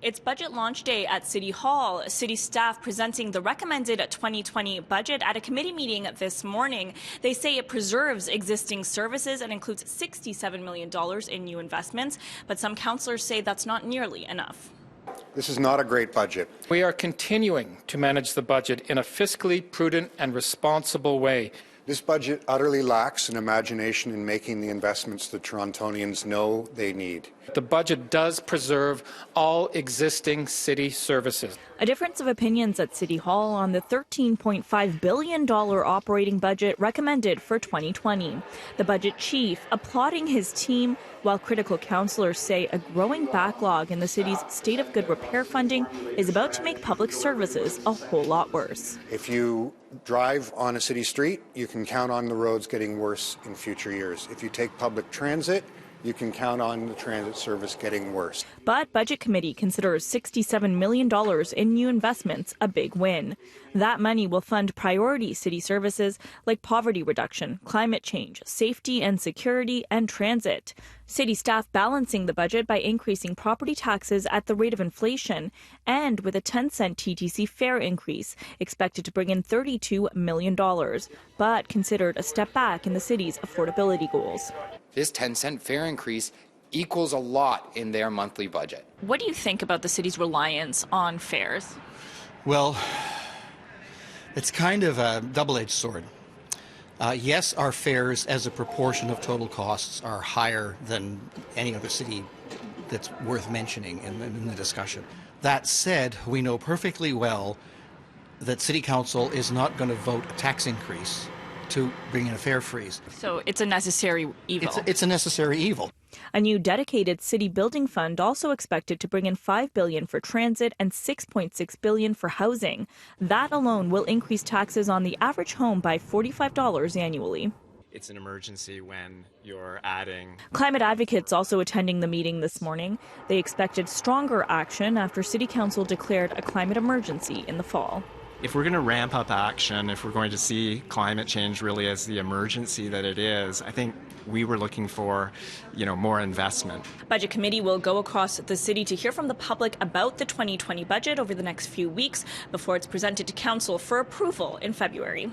It's budget launch day at City Hall. City staff presenting the recommended 2020 budget at a committee meeting this morning. They say it preserves existing services and includes $67 million in new investments, but some councillors say that's not nearly enough. This is not a great budget. We are continuing to manage the budget in a fiscally prudent and responsible way. This budget utterly lacks an imagination in making the investments the Torontonians know they need. The budget does preserve all existing city services. A difference of opinions at City Hall on the $13.5 billion operating budget recommended for 2020. The budget chief applauding his team, while critical councillors say a growing backlog in the city's state of good repair funding is about to make public services a whole lot worse. If you drive on a city street, you can count on the roads getting worse in future years. If you take public transit, you can count on the transit service getting worse. But Budget Committee considers $67 million in new investments a big win. That money will fund priority city services like poverty reduction, climate change, safety and security, and transit. City staff balancing the budget by increasing property taxes at the rate of inflation and with a 10-cent TTC fare increase expected to bring in $32 million, but considered a step back in the city's affordability goals. This 10-cent fare increase equals a lot in their monthly budget. What do you think about the city's reliance on fares? Well, it's kind of a double-edged sword. Yes, our fares as a proportion of total costs are higher than any other city that's worth mentioning in the discussion. That said, we know perfectly well that City Council is not going to vote a tax increase to bring in a fare freeze. So it's a necessary evil. It's a necessary evil. A new dedicated city building fund also expected to bring in $5 billion for transit and $6.6 billion for housing. That alone will increase taxes on the average home by $45 annually. It's an emergency when you're adding. Climate advocates also attending the meeting this morning. They expected stronger action after City Council declared a climate emergency in the fall. If we're going to ramp up action, if we're going to see climate change really as the emergency that it is, I think we were looking for, more investment. Budget Committee will go across the city to hear from the public about the 2020 budget over the next few weeks before it's presented to Council for approval in February.